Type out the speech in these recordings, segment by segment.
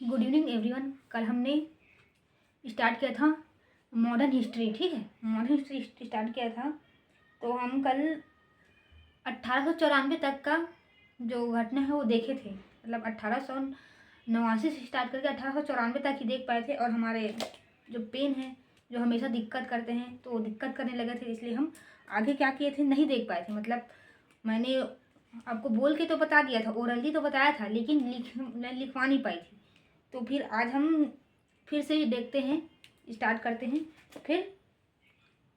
Good evening everyone. कल हमने start किया था मॉडर्न हिस्ट्री, ठीक है। मॉडर्न हिस्ट्री स्टार्ट किया था, तो हम कल 1894 तक का जो घटना है वो देखे थे। मतलब 1889 से स्टार्ट करके 1894 तक ही देख पाए थे। और हमारे जो पेन है जो हमेशा दिक्कत करते हैं, तो वो दिक्कत करने लगे थे, इसलिए हम आगे क्या किए थे नहीं देख पाए थे। मतलब मैंने आपको बोल के तो बता दिया था, ओरली तो बताया था, लेकिन लिखवा नहीं पाई थी। तो फिर आज हम फिर से देखते हैं, स्टार्ट करते हैं, फिर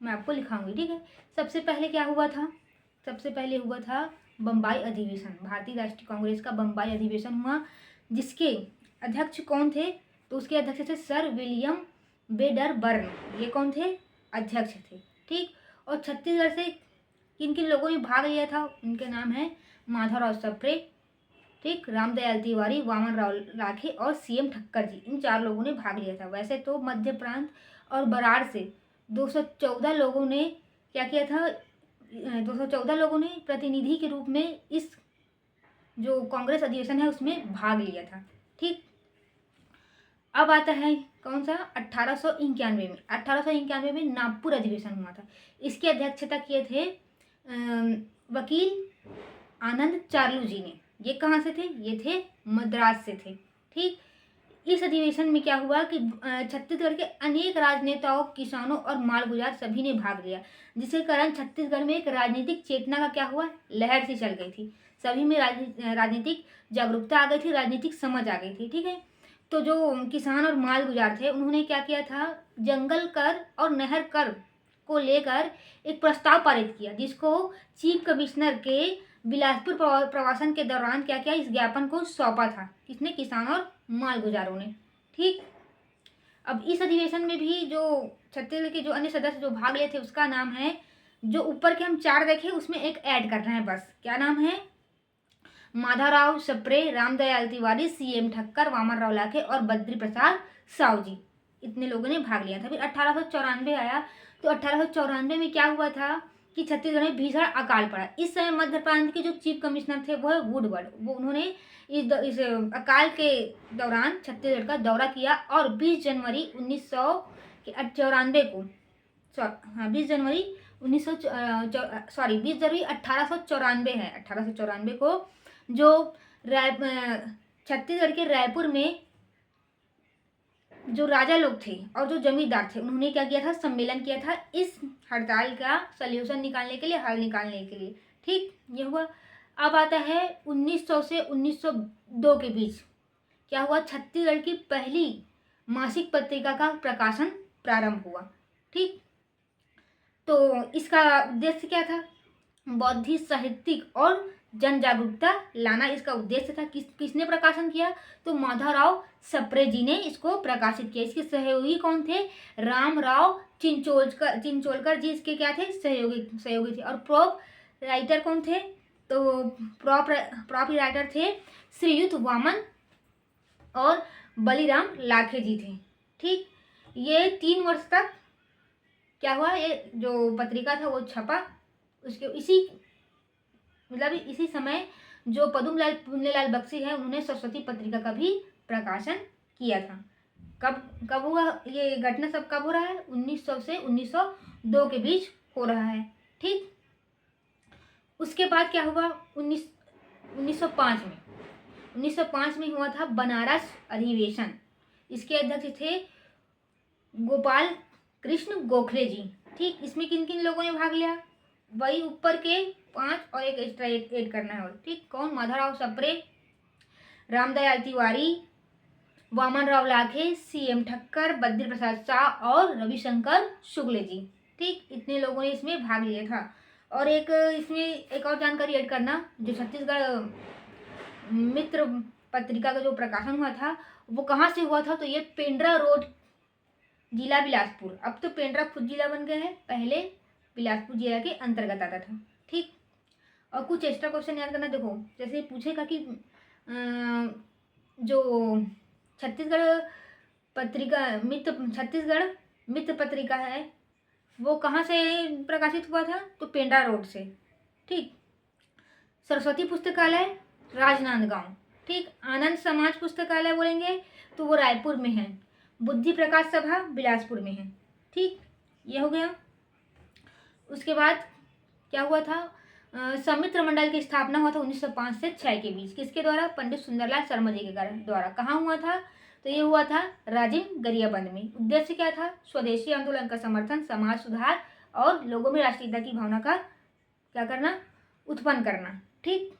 मैं आपको लिखाऊंगी, ठीक है। सबसे पहले क्या हुआ था? सबसे पहले हुआ था बम्बई अधिवेशन। भारतीय राष्ट्रीय कांग्रेस का बम्बई अधिवेशन हुआ, जिसके अध्यक्ष कौन थे? तो उसके अध्यक्ष थे सर विलियम वेडरबर्न। ये कौन थे? अध्यक्ष थे, ठीक। और छत्तीसगढ़ से किन किन लोगों ने भाग लिया था? उनके नाम है माधवराव सप्रे, ठीक, रामदयाल तिवारी, वामन राव लाखे और सीएम ठक्कर जी। इन 4 लोगों ने भाग लिया था। वैसे तो मध्य प्रांत और बराड़ से 214 लोगों ने क्या किया था? 214 लोगों ने प्रतिनिधि के रूप में इस जो कांग्रेस अधिवेशन है उसमें भाग लिया था, ठीक। अब आता है कौन सा? 1891 में। 1891 में नागपुर अधिवेशन हुआ था। इसकी अध्यक्षता किए थे वकील आनंद चार्लू जी ने। ये कहाँ से थे? ये थे मद्रास से थे, ठीक। इस अधिवेशन में क्या हुआ कि छत्तीसगढ़ के अनेक राजनेताओं, किसानों और मालगुजार सभी ने भाग लिया, जिसके कारण छत्तीसगढ़ में एक राजनीतिक चेतना का क्या हुआ? लहर सी चल गई थी। सभी में राजनीतिक जागरूकता आ गई थी, राजनीतिक समझ आ गई थी, ठीक है। तो जो किसान और मालगुजार थे, उन्होंने क्या किया था? जंगल कर और नहर कर को लेकर एक प्रस्ताव पारित किया, जिसको चीफ कमिश्नर के बिलासपुर प्रवासन के दौरान क्या किया? इस ज्ञापन को सौंपा था। किसने? किसान और मालगुजारों ने, ठीक। अब इस अधिवेशन में भी जो छत्तीसगढ़ के जो अन्य सदस्य जो भाग लिए थे, उसका नाम है, जो ऊपर के हम 4 देखे उसमें एक ऐड करना है बस। क्या नाम है? माधवराव सप्रे, रामदयाल तिवारी, सीएम ठक्कर, वामन राव लाखे और बद्री प्रसाद साहू जी। इतने लोगों ने भाग लिया था। फिर 1894 आया, तो 1894 में क्या हुआ था कि छत्तीसगढ़ में भीषण अकाल पड़ा। इस समय मध्य प्रांत के जो चीफ कमिश्नर थे वो है वुडवर्ड। वो उन्होंने इस अकाल के दौरान छत्तीसगढ़ का दौरा किया और 20 जनवरी 1994 को, 20 जनवरी 1894 है। 1894 को जो छत्तीसगढ़ के रायपुर में जो राजा लोग थे और जो जमींदार थे, उन्होंने क्या किया था? सम्मेलन किया था इस हड़ताल का सल्यूशन निकालने के लिए, हल निकालने के लिए, ठीक। ये हुआ। अब आता है 1900 से 1902 के बीच क्या हुआ? छत्तीसगढ़ की पहली मासिक पत्रिका का प्रकाशन प्रारंभ हुआ, ठीक। तो इसका उद्देश्य क्या था? बौद्धिक, साहित्यिक और जन जागरूकता लाना इसका उद्देश्य था। किसने प्रकाशन किया? तो माधवराव सप्रे जी ने इसको प्रकाशित किया। इसके सहयोगी कौन थे? रामराव चिंचोलकर जी इसके क्या थे? सहयोगी थे। और प्रॉप राइटर कौन थे? तो प्रॉप राइटर थे श्रीयुत वामन और बलिराम लाखे जी थे, ठीक। ये 3 वर्ष तक क्या हुआ? ये जो पत्रिका था वो छपा। उसके इसी समय जो पदुमलाल पुन्नेलाल बख्शी है, उन्होंने सरस्वती पत्रिका का भी प्रकाशन किया था। कब हुआ ये घटना? सब कब हो रहा है? 1900 से 1902 के बीच हो रहा है, ठीक। उसके बाद क्या हुआ? 1905 में 1905 में हुआ था बनारस अधिवेशन। इसके अध्यक्ष थे गोपाल कृष्ण गोखले जी, ठीक। इसमें किन किन लोगों ने भाग लिया? वही ऊपर के 5 और एक एक्स्ट्रा ऐड करना है, ठीक। कौन? माधवराव सप्रे, रामदयाल तिवारी, वामन राव लाखे, सीएम ठक्कर, बद्री प्रसाद शाह और रविशंकर शुक्ल जी, ठीक। इतने लोगों ने इसमें भाग लिया था। और इसमें एक और जानकारी ऐड करना, जो छत्तीसगढ़ मित्र पत्रिका का जो प्रकाशन हुआ था वो कहाँ से हुआ था? तो ये पेंड्रा रोड, जिला बिलासपुर। अब तो पेंड्रा खुद जिला बन गया है, पहले बिलासपुर जिला के अंतर्गत आता था, ठीक। और कुछ एक्स्ट्रा क्वेश्चन याद करना। देखो, जैसे पूछेगा कि जो छत्तीसगढ़ मित्र पत्रिका है वो कहाँ से प्रकाशित हुआ था? तो पेंड्रा रोड से, ठीक। सरस्वती पुस्तकालय, राजनांदगांव, ठीक। आनंद समाज पुस्तकालय बोलेंगे तो वो रायपुर में है। बुद्धि प्रकाश सभा बिलासपुर में है। ठीक, ये हो गया। उसके बाद क्या हुआ था, समित्र मंडल की स्थापना हुआ था 1905 से 6 के बीच। किसके द्वारा? पंडित सुंदरलाल शर्मा जी के द्वारा। कहाँ हुआ था? तो ये हुआ था राजिम गरियाबंद में। उद्देश्य क्या था? स्वदेशी आंदोलन का समर्थन, समाज सुधार और लोगों में राष्ट्रीयता की भावना का क्या करना? उत्पन्न करना। ठीक।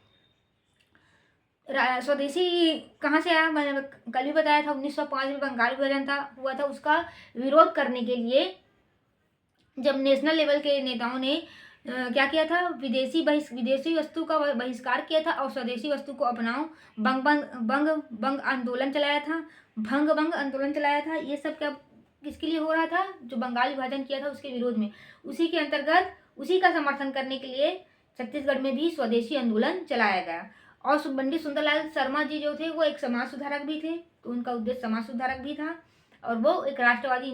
स्वदेशी कहाँ से आया? मैंने कल भी बताया था, 1905 में बंगाल विभाजन हुआ था। उसका विरोध करने के लिए जब नेशनल लेवल के नेताओं ने क्या किया था? विदेशी वस्तु का बहिष्कार किया था और स्वदेशी वस्तु को अपनाओ, बंग आंदोलन चलाया था, भंग आंदोलन चलाया था। ये सब क्या किसके लिए हो रहा था? जो बंगाल विभाजन किया था उसके विरोध में। उसी के अंतर्गत उसी का समर्थन करने के लिए छत्तीसगढ़ में भी स्वदेशी आंदोलन चलाया गया। और पंडित सुंदरलाल शर्मा जी जो थे वो एक समाज सुधारक भी थे, तो उनका उद्देश्य समाज सुधारक भी था और वो एक राष्ट्रवादी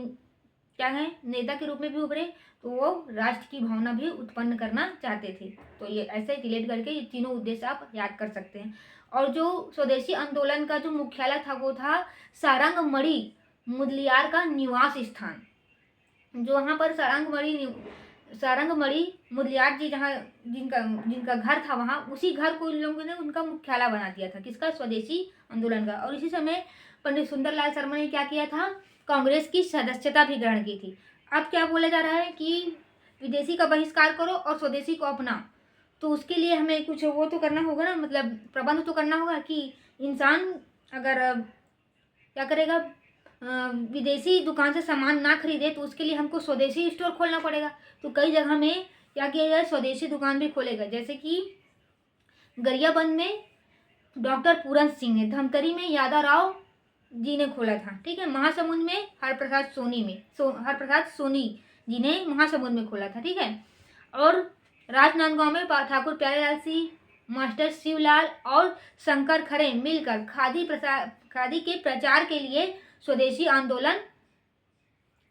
क्या है? नेता के रूप में भी उभरे, तो वो राष्ट्र की भावना भी उत्पन्न करना चाहते थे। तो ये ऐसे रिलेट करके ये तीनों उद्देश्य आप याद कर सकते हैं। और जो स्वदेशी आंदोलन का जो मुख्यालय था वो था सारंगमढ़ी मुदलियार का निवास स्थान। जो वहाँ पर सारंगमढ़ी मुदलियार जी जहाँ जिनका घर था, वहाँ उसी घर को इन लोगों ने उनका मुख्यालय बना दिया था। किसका? स्वदेशी आंदोलन का। और इसी समय पंडित सुंदरलाल शर्मा ने क्या किया था? कांग्रेस की सदस्यता भी ग्रहण की थी। अब क्या बोला जा रहा है कि विदेशी का बहिष्कार करो और स्वदेशी को अपनाओ, तो उसके लिए हमें कुछ वो तो करना होगा ना, मतलब प्रबंध तो करना होगा कि इंसान अगर क्या करेगा, विदेशी दुकान से सामान ना खरीदे तो उसके लिए हमको स्वदेशी स्टोर खोलना पड़ेगा। तो कई जगह में क्या किया जाए? स्वदेशी दुकान भी खोलेगा। जैसे कि गरियाबंद में डॉक्टर पूरन सिंह ने, धमतरी में यादव राव जी ने खोला था। ठीक है। महासमुंद में हरप्रसाद सोनी जी ने महासमुंद में खोला था। ठीक है। और राजनांदगांव में ठाकुर प्यारेलाल सिंह, मास्टर शिवलाल और शंकर खरे मिलकर खादी के प्रचार के लिए स्वदेशी आंदोलन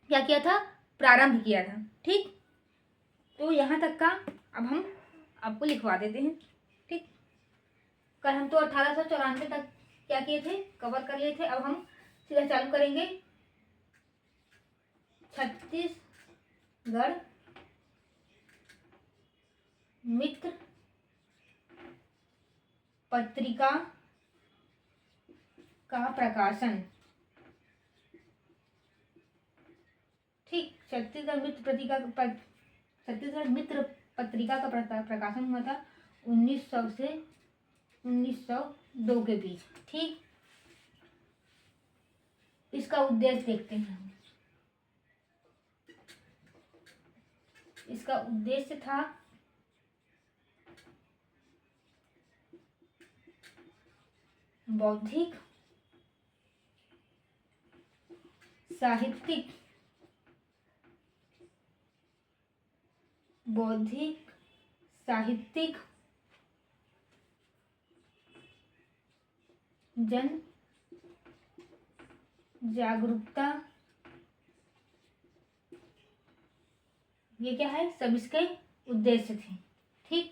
क्या किया था? प्रारंभ किया था। ठीक। तो यहाँ तक का अब हम आपको लिखवा देते हैं। ठीक। कल हम तो 1894 तक क्या किए थे? कवर कर लिए थे। अब हम सीधा चालू करेंगे छत्तीसगढ़ मित्र पत्रिका का प्रकाशन। ठीक। छत्तीसगढ़ मित्र पत्रिका का प्रकाशन हुआ था 1900 से 1902 के बीच। ठीक। इसका उद्देश्य देखते हैं हम। इसका उद्देश्य था बौद्धिक, साहित्यिक, जन जागरूकता, ये क्या है? सब इसके उद्देश्य थे। ठीक।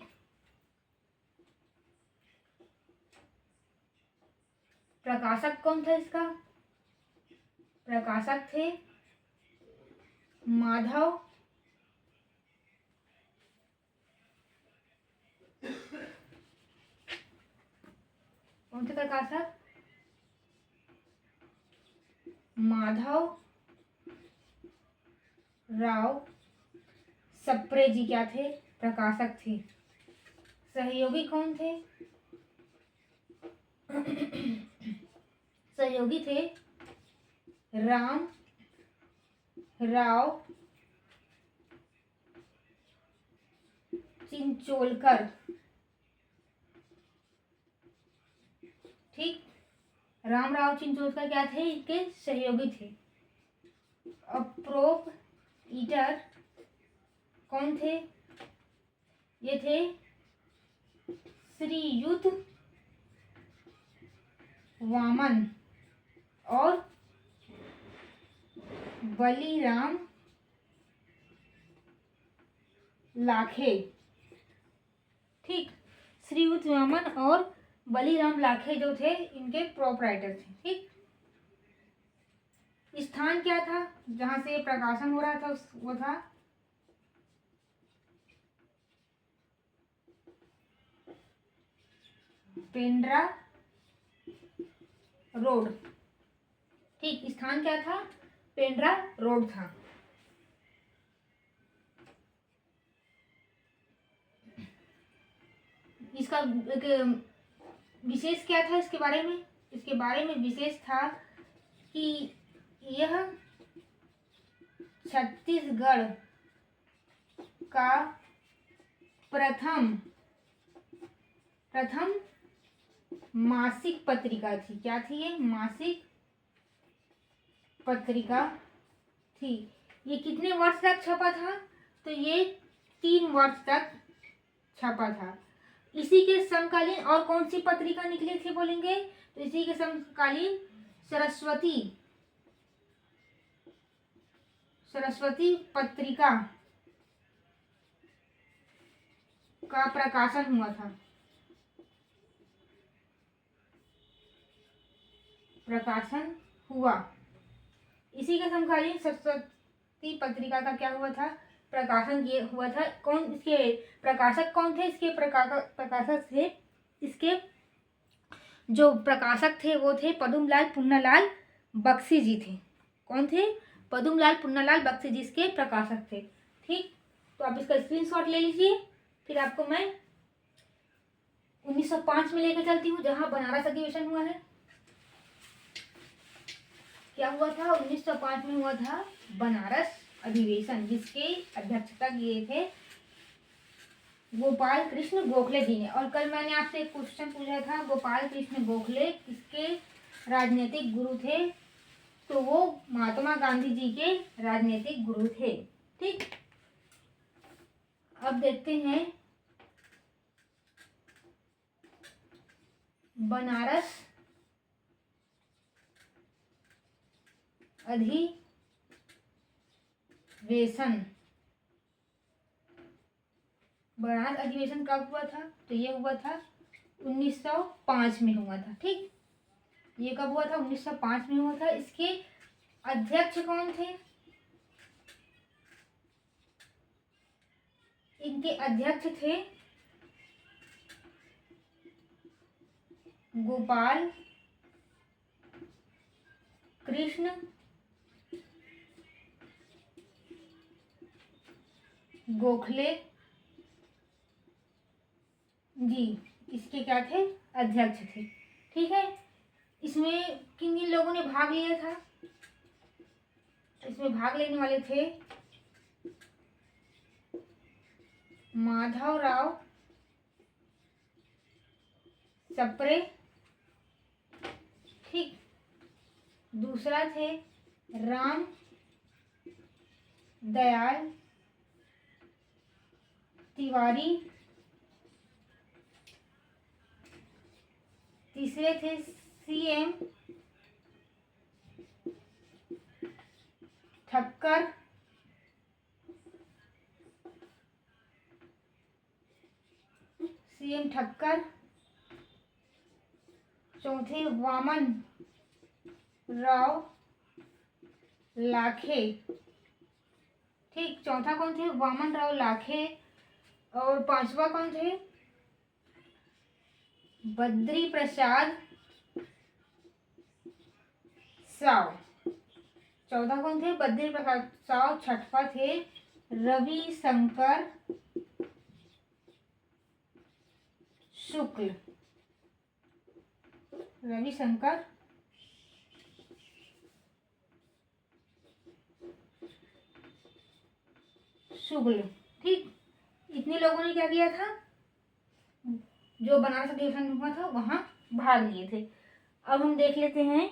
प्रकाशक कौन था इसका? प्रकाशक थे माधव कौन थे प्रकाशक? माधव राव सप्रे जी क्या थे? प्रकाशक थे। सहयोगी कौन थे? सहयोगी थे राम राव चिंचोलकर। ठीक। रामराव चिंचोलकर क्या थे? इनके सहयोगी थे। प्रोपराइटर कौन थे? ये थे श्रीयुत वामन और बलिराम लाखे। ठीक। श्रीयुत वामन और बलीराम लाखे जो थे इनके प्रोपराइटर थे। ठीक, स्थान क्या था जहां से प्रकाशन हो रहा था, वो था पेंड्रा रोड। ठीक, स्थान क्या था, पेंड्रा रोड था। इसका एक विशेष क्या था इसके बारे में, इसके बारे में विशेष था कि यह छत्तीसगढ़ का प्रथम मासिक पत्रिका थी। क्या थी ये, मासिक पत्रिका थी। ये कितने वर्ष तक छपा था, तो ये 3 वर्ष तक छपा था। इसी के समकालीन और कौन सी पत्रिका निकली थी बोलेंगे, तो इसी के समकालीन सरस्वती पत्रिका का प्रकाशन हुआ था। प्रकाशन हुआ इसी के समकालीन सरस्वती पत्रिका का क्या हुआ था, प्रकाशन ये हुआ था। कौन इसके प्रकाशक कौन थे, इसके प्रकाशक थे, इसके जो प्रकाशक थे वो थे पद्मलाल पुन्नालाल बख्शी जी थे। कौन थे, पद्मलाल पुन्नालाल बख्शी जी इसके प्रकाशक थे। ठीक, तो आप इसका स्क्रीनशॉट ले लीजिए। फिर आपको मैं 1905 में लेकर चलती हूँ जहाँ बनारस अधिवेशन हुआ है। क्या हुआ था, 1905 में हुआ था बनारस अधिवेशन, जिसके अध्यक्षता किए थे गोपाल कृष्ण गोखले जी ने। और कल मैंने आपसे एक क्वेश्चन पूछा था, गोपाल कृष्ण गोखले किसके राजनीतिक गुरु थे, तो वो महात्मा गांधी जी के राजनीतिक गुरु थे। ठीक, अब देखते हैं बनारस अधिवेशन। बनारस अधिवेशन कब हुआ था, तो ये हुआ था 1905 में हुआ था। ठीक, ये कब हुआ था, 1905 में हुआ था। इसके अध्यक्ष कौन थे, इनके अध्यक्ष थे गोपाल कृष्ण गोखले जी, इसके क्या थे, अध्यक्ष थे। ठीक है, इसमें किन किन लोगों ने भाग लिया था, इसमें भाग लेने वाले थे माधवराव सप्रे। ठीक, दूसरा थे राम दयाल तिवारी, तीसरे थे CM ठक्कर, चौथे वामन राव लाखे। ठीक, चौथा कौन थे, वामन राव लाखे। और पांचवा कौन थे, बद्री प्रसाद साव। चौथा कौन थे, बद्री प्रसाद साव। छठवा थे रविशंकर शुक्ल। रविशंकर शुक्ल। ठीक, इतने लोगों ने क्या किया था, जो बनारस अधिवेशन हुआ था वहां भाग लिए थे। अब हम देख लेते हैं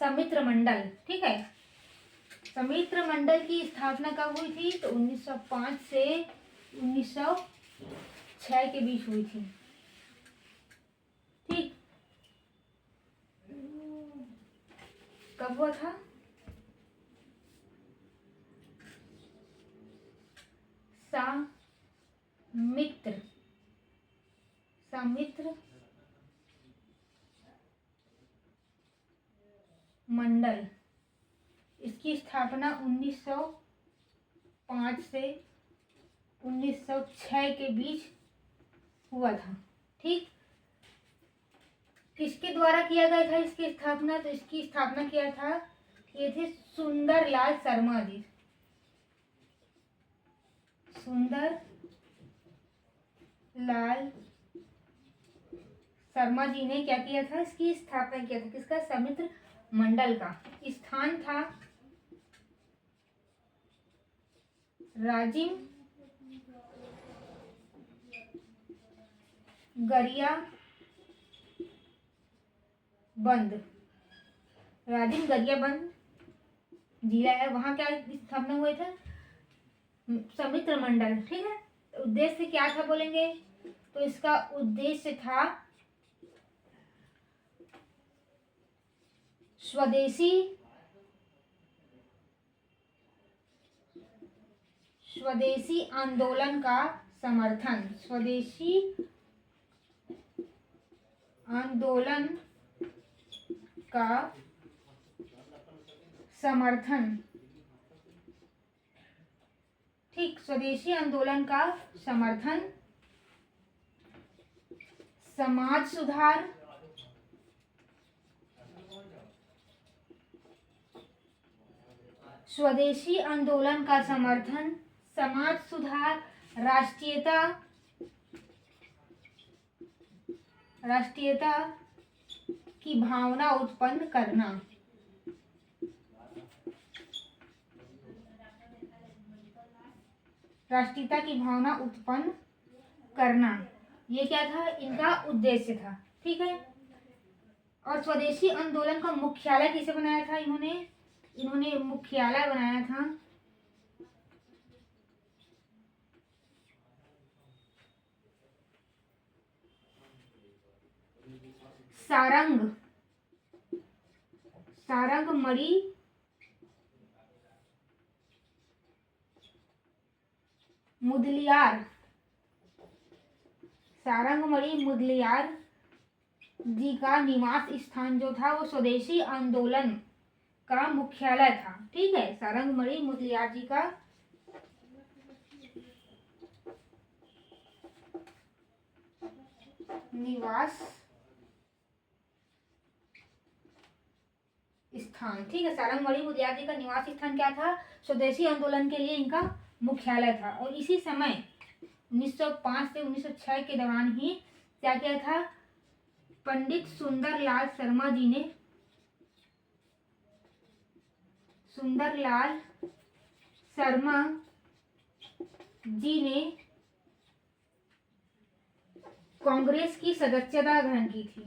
समित्र मंडल। ठीक है, समित्र मंडल की स्थापना कब हुई थी, तो 1905 से 1906 के बीच हुई थी। ठीक, कब हुआ था, समित्र मंडल, इसकी स्थापना 1905 से 1906 के बीच हुआ था। ठीक, किसके द्वारा किया गया था इसकी स्थापना? तो इसकी स्थापना किया था, ये थे सुंदरलाल शर्मा जी। सुंदरलाल शर्मा जी ने क्या किया था? इसकी स्थापना किया था। किसका? समित्र मंडल का। स्थान था राजिम गरियाबंद, राजिम गरियाबंद जिला है, वहां क्या स्थापना हुए थे? समित्र मंडल। ठीक है, उद्देश्य क्या था बोलेंगे? तो इसका उद्देश्य था स्वदेशी आंदोलन का समर्थन, स्वदेशी आंदोलन का समर्थन। ठीक, स्वदेशी आंदोलन का समर्थन, समाज सुधार, स्वदेशी आंदोलन का समर्थन, समाज सुधार, राष्ट्रीयता की भावना उत्पन्न करना। राष्ट्रीयता की भावना उत्पन्न करना, ये क्या था? इनका उद्देश्य था। ठीक है, और स्वदेशी आंदोलन का मुख्यालय किसे बनाया था? इन्होंने मुख्यालय बनाया था सारंगमणि मुदलियार जी का निवास स्थान जो था वो स्वदेशी आंदोलन का मुख्यालय था। ठीक है, सारंगमणि मुदलियार जी का निवास स्थान। ठीक है, सारंगमणि मुदलियार जी का निवास स्थान क्या था? स्वदेशी आंदोलन के लिए इनका मुख्यालय था। और इसी समय 1905 से 1906 के दौरान ही क्या किया था? पंडित सुंदरलाल शर्मा जी ने कांग्रेस की सदस्यता ग्रहण की थी।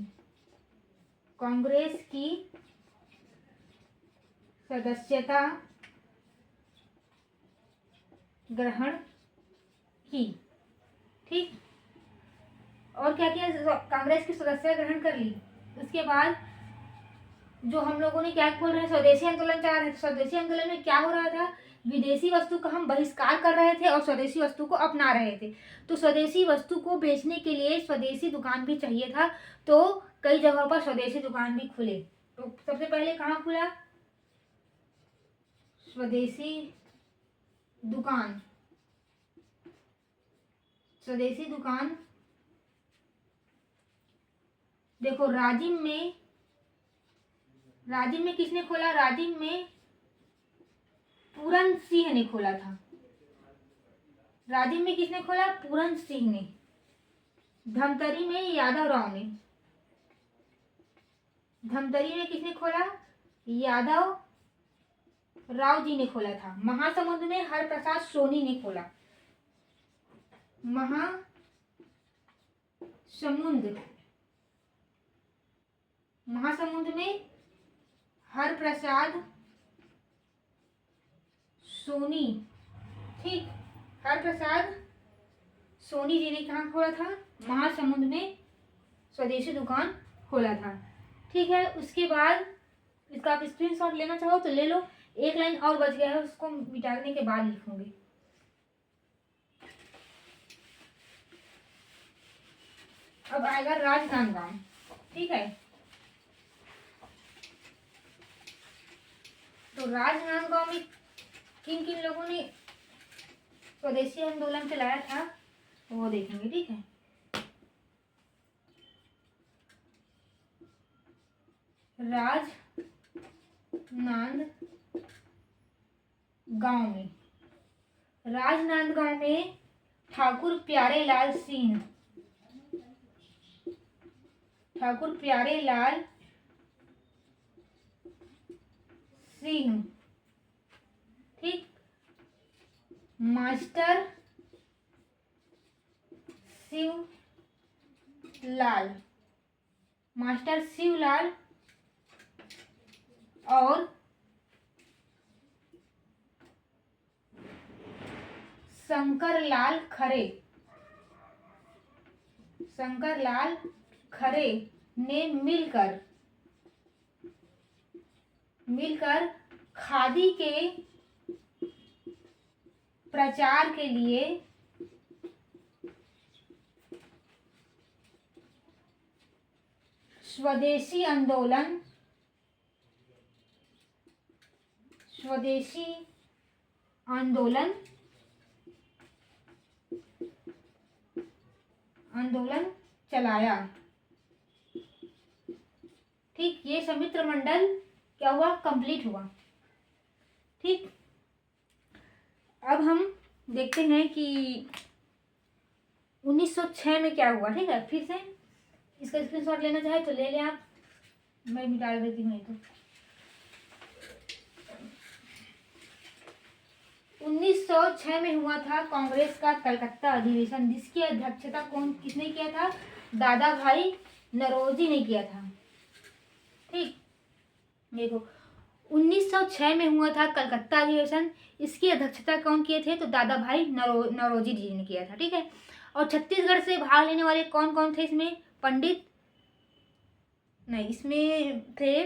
कांग्रेस की सदस्यता ग्रहण की। ठीक, और क्या किया? कांग्रेस की सदस्यता ग्रहण कर ली। उसके बाद जो हम लोगों ने क्या बोल रहे हैं, स्वदेशी आंदोलन चला रहे थे। स्वदेशी आंदोलन में क्या हो रहा था? विदेशी वस्तु का हम बहिष्कार कर रहे थे और स्वदेशी वस्तु को अपना रहे थे। तो स्वदेशी वस्तु को बेचने के लिए स्वदेशी दुकान भी चाहिए था, तो कई जगहों पर स्वदेशी दुकान भी खुले। तो सबसे पहले कहाँ खुला? स्वदेशी दुकान देखो, राजिम में किसने खोला? राजिम में पूरन सिंह ने खोला था। राजिम में किसने खोला? पूरन सिंह ने। धमतरी में यादव राव ने। धमतरी में किसने खोला? यादव राव जी ने खोला था। महासमुंद में हरप्रसाद सोनी ने खोला। महासमुंद में हरप्रसाद सोनी। ठीक, हरप्रसाद सोनी जी ने कहाँ खोला था? महासमुंद में स्वदेशी दुकान खोला था। ठीक है, उसके बाद इसका आप स्क्रीनशॉट लेना चाहो तो ले लो। एक लाइन और बच गया है, उसको मिटाने के बाद लिखूंगी। अब आएगा राजनांदगांव। ठीक है, तो राजनांदगांव में किन किन लोगों ने स्वदेशी आंदोलन चलाया था वो देखेंगे, ठीक है। राजनांदगांव में ठाकुर प्यारेलाल सिंह, ठीक, मास्टर शिवलाल और शंकरलाल खरे ने मिलकर खादी के प्रचार के लिए स्वदेशी आंदोलन चलाया, ठीक। ये समित्र मंडल क्या हुआ, कंप्लीट हुआ, ठीक। अब हम देखते हैं कि 1906 में क्या हुआ, ठीक है। फिर से इसका स्क्रीनशॉट लेना चाहे तो ले लें आप, मैं मिटा देती हूँ। तो 1906 में हुआ था कांग्रेस का कलकत्ता अधिवेशन, जिसकी अध्यक्षता किसने किया था, दादा भाई नौरोजी ने किया था, ठीक। देखो 1906 में हुआ था कलकत्ता अधिवेशन, इसकी अध्यक्षता कौन किए थे, तो दादा भाई नौरोजी जी ने किया था, ठीक है। और छत्तीसगढ़ से भाग लेने वाले कौन कौन थे इसमें, इसमें थे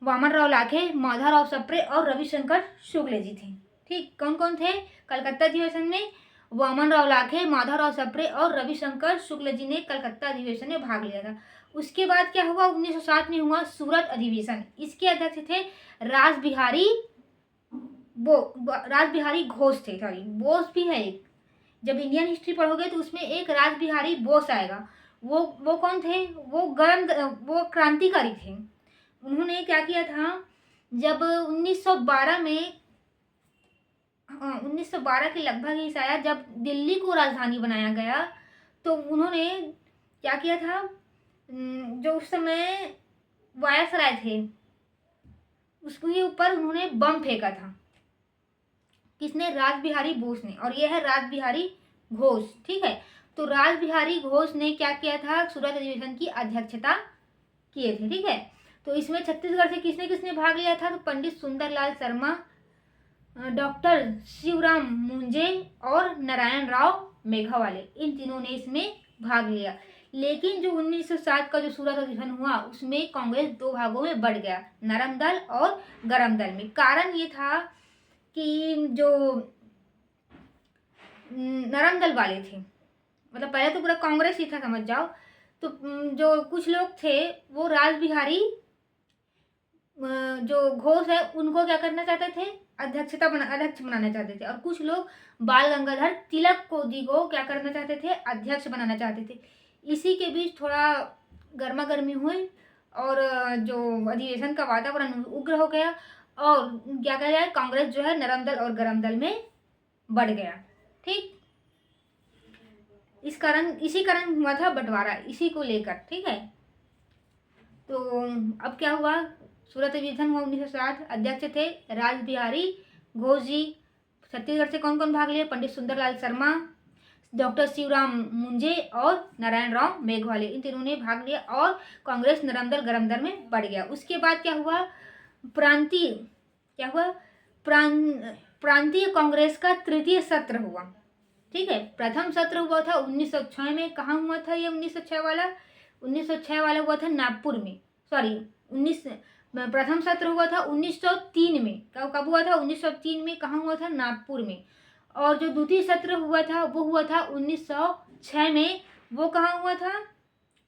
वामनराव लाखे, माधवराव सप्रे और रविशंकर शुक्ल जी थे, ठीक। कौन कौन थे कलकत्ता अधिवेशन में, वामनराव लाखे, माधवराव सप्रे और रविशंकर शुक्ल जी ने कलकत्ता अधिवेशन में भाग लिया था। उसके बाद क्या हुआ, 1907 में हुआ सूरत अधिवेशन, इसके अध्यक्ष थे रासबिहारी घोष थे, सॉरी बोस भी है एक, जब इंडियन हिस्ट्री पढ़ोगे तो उसमें एक रासबिहारी बोस आएगा, वो कौन थे, वो क्रांतिकारी थे। उन्होंने क्या किया था, जब 1912 के लगभग ही शायद, जब दिल्ली को राजधानी बनाया गया तो उन्होंने क्या किया था, जो उस समय वायसराय थे उसके ऊपर उन्होंने बम फेंका था, किसने, रासबिहारी बोस ने, और यह है रासबिहारी घोष, ठीक है। तो रासबिहारी घोष ने क्या किया था, सूरत अधिवेशन की अध्यक्षता किए थे, ठीक है। तो इसमें छत्तीसगढ़ से किसने किसने भाग लिया था, तो पंडित सुंदरलाल शर्मा, डॉक्टर शिवराम मुंजे और नारायण राव मेघावाले, इन तीनों ने इसमें भाग लिया। लेकिन जो 1907 का जो सूरत अधिवेशन हुआ उसमें कांग्रेस दो भागों में बढ़ गया, नरम दल और गरम दल में। कारण ये था कि जो नरम दल वाले थे, मतलब पहले तो पूरा कांग्रेस ही था समझ जाओ, तो जो कुछ लोग थे वो रासबिहारी जो घोष है उनको क्या करना चाहते थे, अध्यक्ष बनाना चाहते थे, और कुछ लोग बाल गंगाधर तिलक को क्या करना चाहते थे, अध्यक्ष बनाना चाहते थे। इसी के बीच थोड़ा गर्मा गर्मी हुई और जो अधिवेशन का वातावरण उग्र हो गया, और क्या कहा जाए, कांग्रेस जो है नरम दल और गरम दल में बढ़ गया, ठीक। इसी कारण हुआ था बंटवारा, इसी को लेकर, ठीक है। तो अब क्या हुआ, सूरत अधिवेशन हुआ 1907, अध्यक्ष थे रासबिहारी घोष जी। छत्तीसगढ़ से कौन कौन भाग लिया, पंडित सुंदरलाल शर्मा, डॉक्टर शिवराम मुंजे और नारायण राव मेघवाले, इन तीनों ने भाग लिया और कांग्रेस नरम दल गरम दल में बढ़ गया। उसके बाद क्या हुआ, प्रांतीय कांग्रेस का तृतीय सत्र हुआ, ठीक है। प्रथम सत्र हुआ था 1906 में, कहाँ हुआ था ये 1906 वाला हुआ था नागपुर में, सॉरी प्रथम सत्र हुआ था 1903 में, कब हुआ था, 1903 में, कहाँ हुआ था, नागपुर में। और जो द्वितीय सत्र हुआ था वो हुआ था 1906 में, वो कहाँ हुआ था,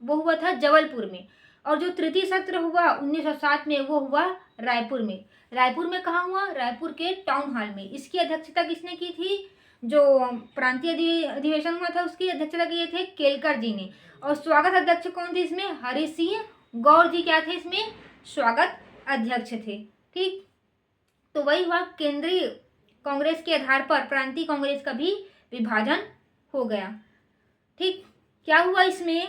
वो हुआ था जबलपुर में। और जो तृतीय सत्र हुआ 1907 में वो हुआ रायपुर में। रायपुर में कहाँ हुआ? रायपुर के टाउन हॉल में। इसकी अध्यक्षता किसने की थी? जो प्रांतीय अधिवेशन हुआ था उसकी अध्यक्षता किए थे केलकर जी ने। और स्वागत अध्यक्ष कौन थे इसमें? हरि सिंह गौर जी क्या थे इसमें? स्वागत अध्यक्ष थे। ठीक, तो वही हुआ, केंद्रीय कांग्रेस के आधार पर प्रांतीय कांग्रेस का भी विभाजन हो गया। ठीक, क्या हुआ इसमें?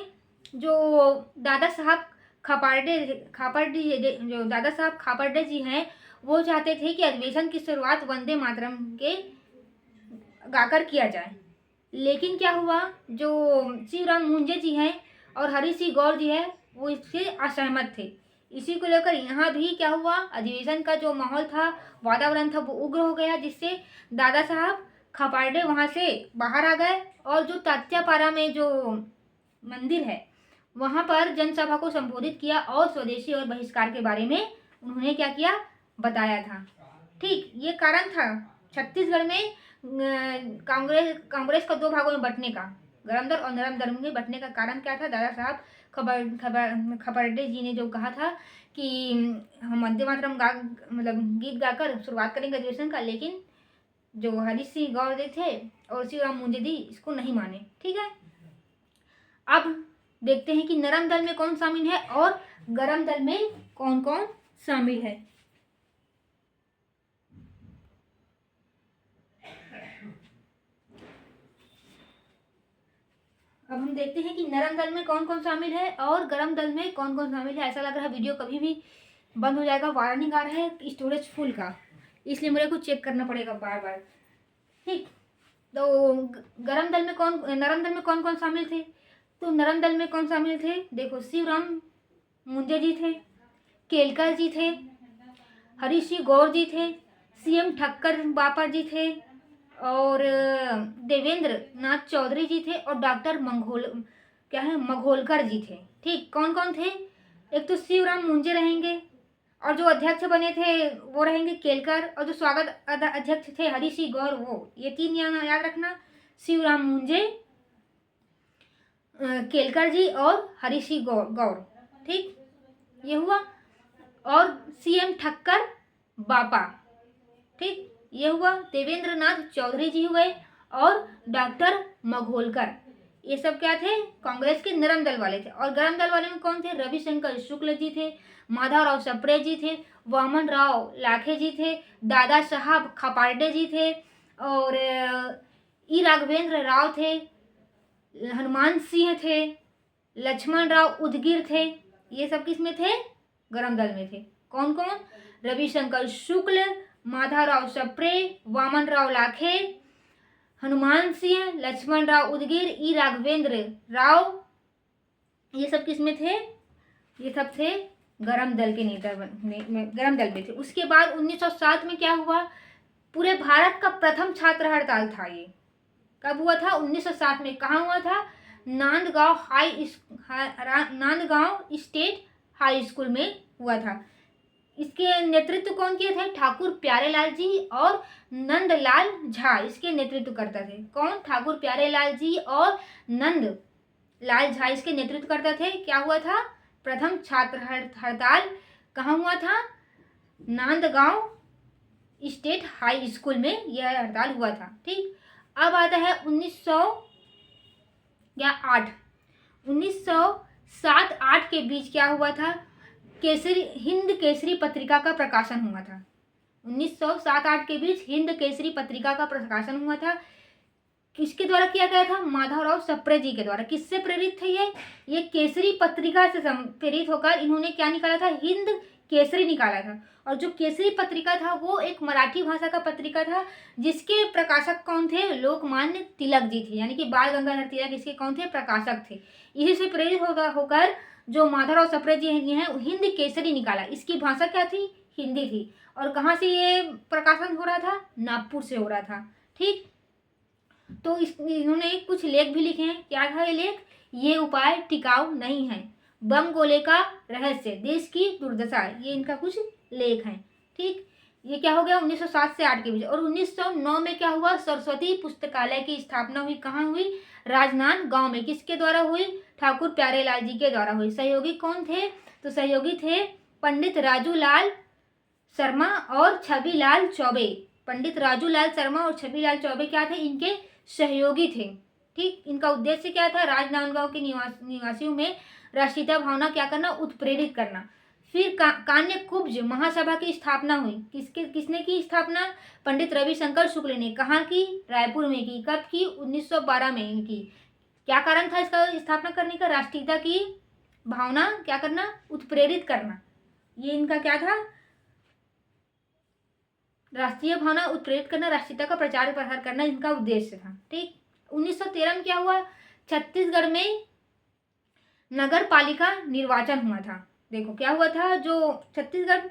जो दादा साहब खापर्डे जी हैं, वो चाहते थे कि अधिवेशन की शुरुआत वंदे मातरम के गाकर किया जाए। लेकिन क्या हुआ, जो शिवराम मुंजे जी हैं और हरि सिंह गौर जी हैं वो इससे असहमत थे। इसी को लेकर यहाँ भी क्या हुआ, अधिवेशन का जो माहौल था, वातावरण था, वो उग्र हो गया, जिससे दादा साहब खापर्डे वहाँ से बाहर आ गए और जो तात्यापारा में जो मंदिर है वहाँ पर जनसभा को संबोधित किया और स्वदेशी और बहिष्कार के बारे में उन्होंने क्या किया, बताया था। ठीक, ये कारण था छत्तीसगढ़ में कांग्रेस का दो भागों में बंटने का, गरम दल और नरम दल में बंटने का कारण क्या था? दादा साहब खापर्डे जी ने जो कहा था कि हम वंदे मातरम मतलब गीत गाकर शुरुआत करेंगे अधिवेशन का, लेकिन जो हरि सिंह गौर जी थे और शिवराम मुंजे जी इसको नहीं माने। ठीक है, अब देखते हैं कि नरम दल में कौन शामिल है और गरम दल में कौन कौन शामिल है। अब हम देखते हैं कि नरम दल में कौन कौन शामिल है और गरम दल में कौन कौन शामिल है। ऐसा लग रहा है वीडियो कभी भी बंद हो जाएगा, वार्निंग आ रहा है स्टोरेज फुल का, इसलिए मेरे को चेक करना पड़ेगा बार बार। ठीक, तो नरम दल में कौन कौन शामिल थे? तो नरम दल में कौन शामिल थे? देखो, शिवराम मुंजे जी थे, केलकर जी थे, हरि सिंह गौर जी थे, सीएम ठक्कर बापा जी थे और देवेंद्र नाथ चौधरी जी थे और डॉक्टर मघोलकर जी थे। ठीक, कौन कौन थे? एक तो शिवराम मुंजे रहेंगे और जो अध्यक्ष बने थे वो रहेंगे केलकर, और जो स्वागत अध्यक्ष थे हरि सिंह गौर, वो। ये तीन याद रखना, शिवराम मुंजे, केलकर जी और हरि सिंह गौर। ठीक, ये हुआ। और सीएम ठक्कर बापा। ठीक, ये हुआ। देवेंद्र नाथ चौधरी जी हुए और डॉक्टर मघोलकर, ये सब क्या थे? कांग्रेस के नरम दल वाले थे। और गरम दल वाले में कौन थे? रविशंकर शुक्ल जी थे, माधवराव सप्रे जी थे, वामन राव लाखे जी थे, दादा साहब खापर्डे जी थे और ई राघवेंद्र राव थे, हनुमान सिंह थे, लक्ष्मण राव उदगिर थे। ये सब किस में थे? गरम दल में थे। कौन कौन? रविशंकर शुक्ल, माधवराव सप्रे, वामन राव लाखे, हनुमान सिंह, लक्ष्मण राव उदगिर, ई राघवेंद्र राव, ये सब किस में थे? ये सब थे गरम दल के नेता, गरम दल में थे। उसके बाद 1907 में क्या हुआ? पूरे भारत का प्रथम छात्र हड़ताल था। ये कब हुआ था? 1907 में। कहाँ हुआ था? नांदगांव स्टेट हाई स्कूल में हुआ था। इसके नेतृत्व कौन किए थे? ठाकुर प्यारेलाल जी और नंदलाल झा इसके नेतृत्व करते थे। कौन? ठाकुर प्यारेलाल जी और नंदलाल झा इसके नेतृत्व करते थे। क्या हुआ था? प्रथम छात्र हड़ताल कहाँ हुआ था? नांदगांव स्टेट हाई स्कूल में यह हड़ताल हुआ था। ठीक, अब आता है 1907-8 के बीच क्या हुआ था? हिंद केसरी पत्रिका का प्रकाशन हुआ था। 1907-8 के बीच हिंद केसरी पत्रिका का प्रकाशन हुआ था। किसके द्वारा किया गया था? माधवराव सप्रे जी के द्वारा। किससे प्रेरित थे ये केसरी पत्रिका से प्रेरित होकर इन्होंने क्या निकाला था? हिंद केसरी निकाला था। और जो केसरी पत्रिका था वो एक मराठी भाषा का पत्रिका था, जिसके प्रकाशक कौन थे? लोकमान्य तिलक जी थे, यानी कि बाल गंगाधर तिलक इसके कौन थे? प्रकाशक थे। इसी से प्रेरित होकर जो माधवराव सप्रे जी हैं हिंद केसरी निकाला। इसकी भाषा क्या थी? हिंदी थी। और कहाँ से ये प्रकाशन हो रहा था? नागपुर से हो रहा था। ठीक, तो इन्होंने कुछ लेख भी लिखे हैं। क्या था ये लेख? ये उपाय टिकाऊ नहीं है, बम गोले का रहस्य, देश की दुर्दशा, ये इनका कुछ लेख हैं। ठीक, ये क्या हो गया? 1907 से 8 के बीच। और 1909 में क्या हुआ? सरस्वती पुस्तकालय की स्थापना हुई। कहाँ हुई? राजनांदगांव में। किसके द्वारा हुई? ठाकुर प्यारेलाल जी के द्वारा हुई। सहयोगी कौन थे? तो सहयोगी थे पंडित राजूलाल शर्मा और छबीलाल चौबे। पंडित राजूलाल शर्मा और छबीलाल चौबे क्या थे, इनके सहयोगी थे। ठीक, इनका उद्देश्य क्या था, राजनांदगांव के निवासियों में राष्ट्रीयता भावना क्या करना, उत्प्रेरित करना। फिर कान्य कुब्ज महासभा की स्थापना हुई। किसने की स्थापना, पंडित रविशंकर शुक्ल ने। कहाँ की, रायपुर में की। कब की, 1912 में की। क्या कारण था इसका स्थापना करने का, राष्ट्रीयता की भावना क्या करना, उत्प्रेरित करना। ये इनका क्या था, राष्ट्रीय भावना उत्प्रेरित करना, राष्ट्रीयता का प्रचार प्रसार करना इनका उद्देश्य था। ठीक, 1913 में क्या हुआ, छत्तीसगढ़ में नगर पालिका निर्वाचन हुआ था। देखो क्या हुआ था, जो छत्तीसगढ़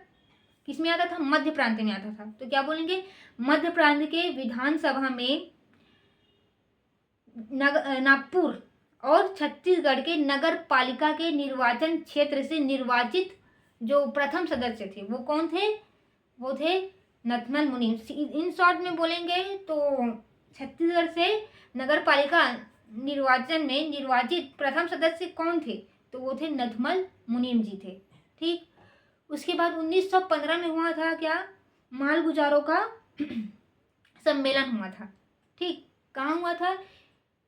किस में आता था, मध्य प्रांत में आता था। तो क्या बोलेंगे, मध्य प्रांत के विधानसभा में नागपुर और छत्तीसगढ़ के नगर पालिका के निर्वाचन क्षेत्र से निर्वाचित जो प्रथम सदस्य थे वो कौन थे, वो थे नथमल मुनीम। इन शॉर्ट में बोलेंगे तो छत्तीसगढ़ से नगर पालिका निर्वाचन में निर्वाचित प्रथम सदस्य कौन थे, तो वो थे नथमल मुनीम जी थे। ठीक, उसके बाद 1915 में हुआ था क्या, मालगुजारों का सम्मेलन हुआ था। ठीक, कहाँ हुआ था,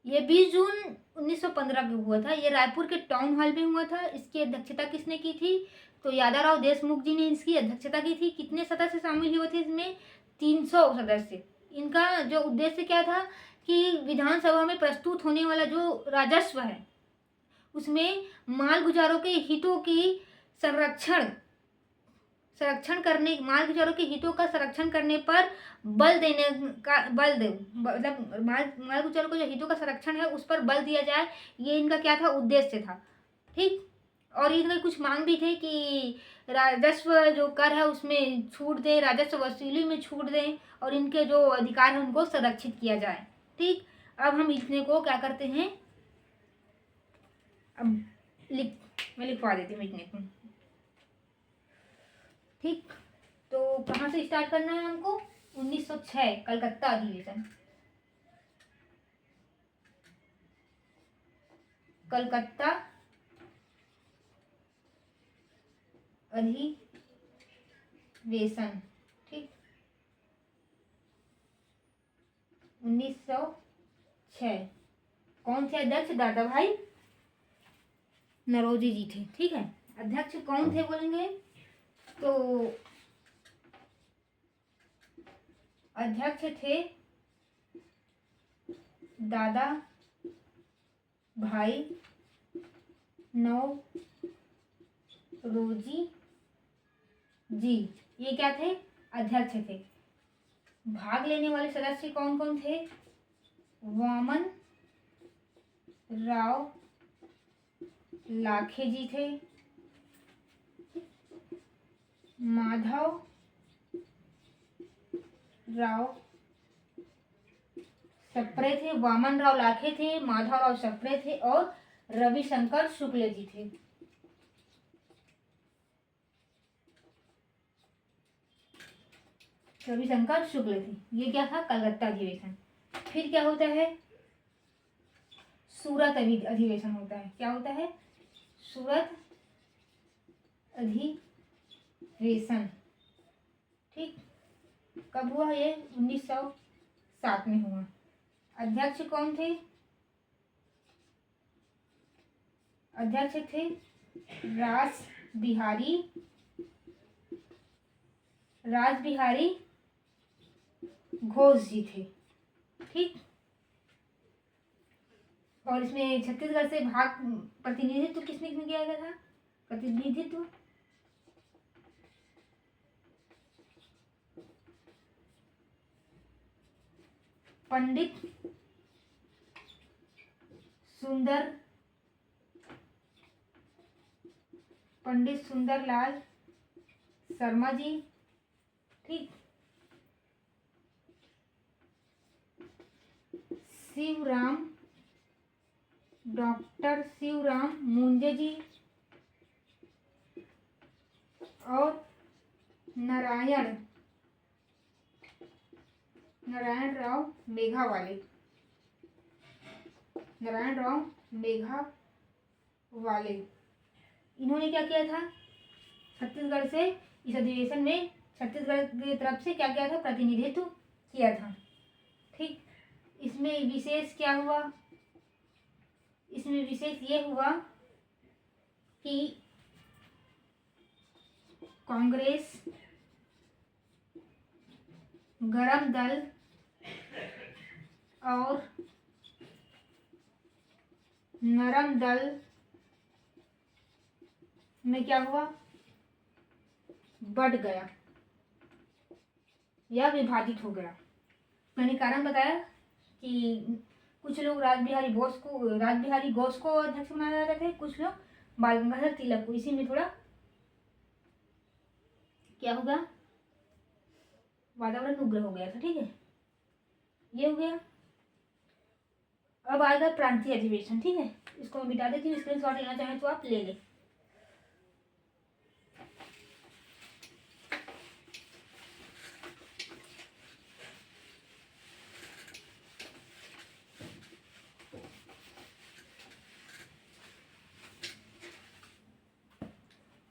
ये 20 जून 1915 को हुआ था। ये रायपुर के टाउन हॉल में हुआ था। इसकी अध्यक्षता किसने की थी, तो यादाराव देशमुख जी ने इसकी अध्यक्षता की थी। कितने सदस्य शामिल हुए थे इसमें, 300 सदस्य। इनका जो उद्देश्य क्या था कि विधानसभा में प्रस्तुत होने वाला जो राजस्व है उसमें मालगुजारों के हितों की संरक्षण करने, मालगुजारों के हितों का संरक्षण करने पर बल देने का, मतलब मालगुजारों को जो हितों का संरक्षण है उस पर बल दिया जाए, ये इनका क्या था, उद्देश्य था। ठीक, और इनके कुछ मांग भी थे कि राजस्व जो कर है उसमें छूट दे, राजस्व वसूली में छूट दें और इनके जो अधिकार है उनको संरक्षित किया जाए। ठीक, अब हम इतने को क्या करते हैं, अब मैं लिखवा देती हूँ इतने को। ठीक, तो कहाँ से स्टार्ट करना है हमको, 1906 कलकत्ता अधिवेशन। कलकत्ता अधिवेशन। ठीक, 1906। कौन थे अध्यक्ष, दादा भाई नरोजी जी थे। ठीक है, अध्यक्ष कौन थे बोलेंगे तो अध्यक्ष थे दादा भाई नौरोजी जी, ये क्या थे, अध्यक्ष थे। भाग लेने वाले सदस्य कौन कौन थे, वामन राव लाखे जी थे, माधव राव सप्रे थे, वामन राव लाखे थे, माधव राव सप्रे थे और रविशंकर शुक्ल जी थे। रविशंकर शुक्ल थे। ये क्या था, कलकत्ता अधिवेशन। फिर क्या होता है, सूरत अधिवेशन होता है। क्या होता है, सूरत अधिवेशन। ठीक, कब हुआ ये, 1907 में हुआ। अध्यक्ष कौन थे, अध्यक्ष थे रास बिहारी घोष जी थे। ठीक, और इसमें छत्तीसगढ़ से भाग प्रतिनिधित्व किसने किया गया था, प्रतिनिधित्व पंडित सुंदरलाल शर्मा जी। ठीक, डॉक्टर शिवराम मुंजे जी और नारायण राव मेघावाले। इन्होंने क्या किया था, छत्तीसगढ़ से इस अधिवेशन में छत्तीसगढ़ की तरफ से क्या किया था, प्रतिनिधित्व किया था। ठीक, इसमें विशेष क्या हुआ, इसमें विशेष ये हुआ कि कांग्रेस, गरम दल और नरम दल में क्या हुआ, बढ़ गया या विभाजित हो गया। मैंने कारण बताया कि कुछ लोग रासबिहारी घोष को अध्यक्ष बनाया जाते थे, कुछ लोग बाल गंगाधर तिलक को। इसी में थोड़ा क्या हो गया, वातावरण उग्र हो गया था। ठीक है, ये हो गया। अब आएगा प्रांतीय अधिवेशन। ठीक है, इसको मैं मिटा देती हूँ, स्क्रीनशॉट लेना चाहें तो आप ले लें।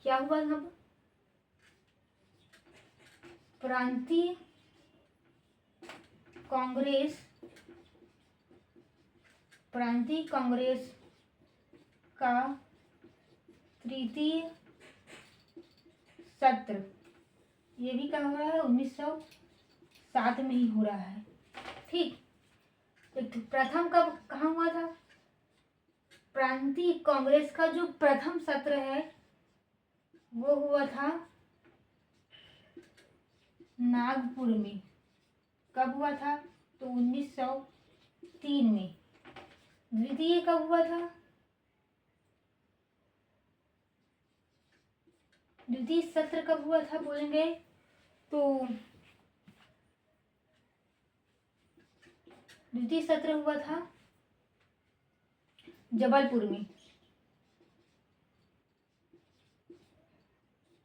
क्या हुआ अब, प्रांतीय कांग्रेस का तृतीय सत्र, ये भी कहाँ हो रहा है, 1907 में ही हो रहा है। ठीक, तो प्रथम कब कहाँ हुआ था, प्रांतीय कांग्रेस का जो प्रथम सत्र है वो हुआ था नागपुर में। कब हुआ था, तो 1903 में। द्वितीय कब हुआ था, द्वितीय सत्र कब हुआ था बोलेंगे तो द्वितीय सत्र हुआ था जबलपुर में।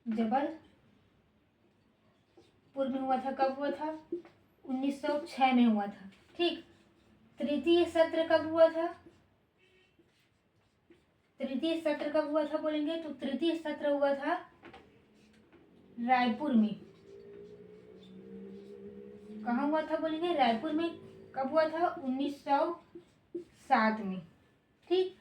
जबलपुर में हुआ था। कब हुआ था, 1906 में हुआ था। ठीक, तृतीय सत्र कब हुआ था, तृतीय सत्र कब हुआ था बोलेंगे तो तृतीय सत्र हुआ था रायपुर में। कहाँ हुआ था बोलेंगे, रायपुर में। कब हुआ था, 1907 में। ठीक,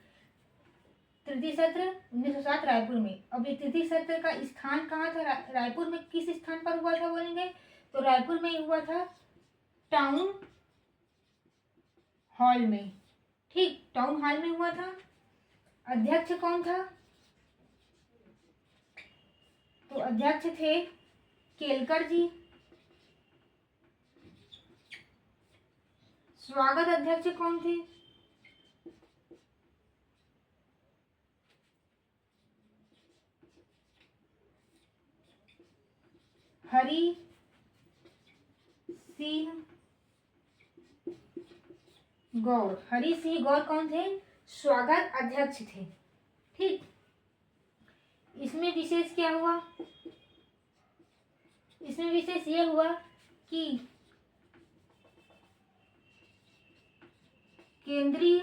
तृतीय सत्र 1907 रायपुर में। अब ये तृतीय सत्र का स्थान कहाँ था, रायपुर में किस स्थान पर हुआ था बोलेंगे तो रायपुर में हुआ था टाउन हॉल में। ठीक, टाउन हॉल में हुआ था। अध्यक्ष कौन था, तो अध्यक्ष थे केलकर जी। स्वागत अध्यक्ष कौन थे, हरि सिंह गौर। हरि सिंह गौर कौन थे, स्वागत अध्यक्ष थे। ठीक, इसमें विशेष क्या हुआ, इसमें विशेष ये हुआ कि केंद्रीय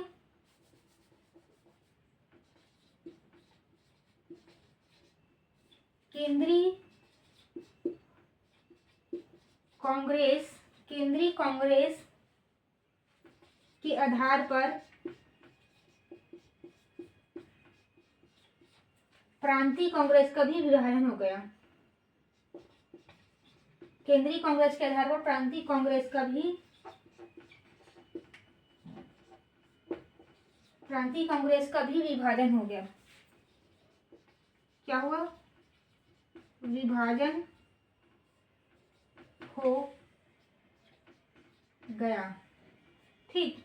कांग्रेस के आधार पर प्रांतीय कांग्रेस का भी विभाजन हो गया। केंद्रीय कांग्रेस के आधार पर प्रांतीय कांग्रेस का भी विभाजन हो गया। क्या हुआ, विभाजन हो गया। ठीक,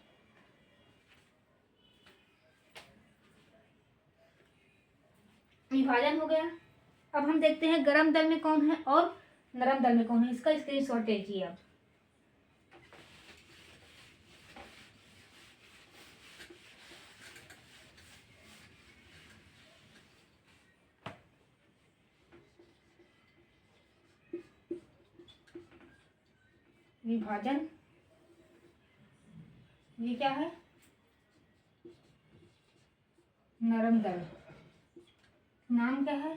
विभाजन हो गया। अब हम देखते हैं गरम दल में कौन है और नरम दल में कौन है। इसका स्क्रीनशॉट लीजिए आप। विभाजन, ये क्या है, नरम दल। नाम क्या है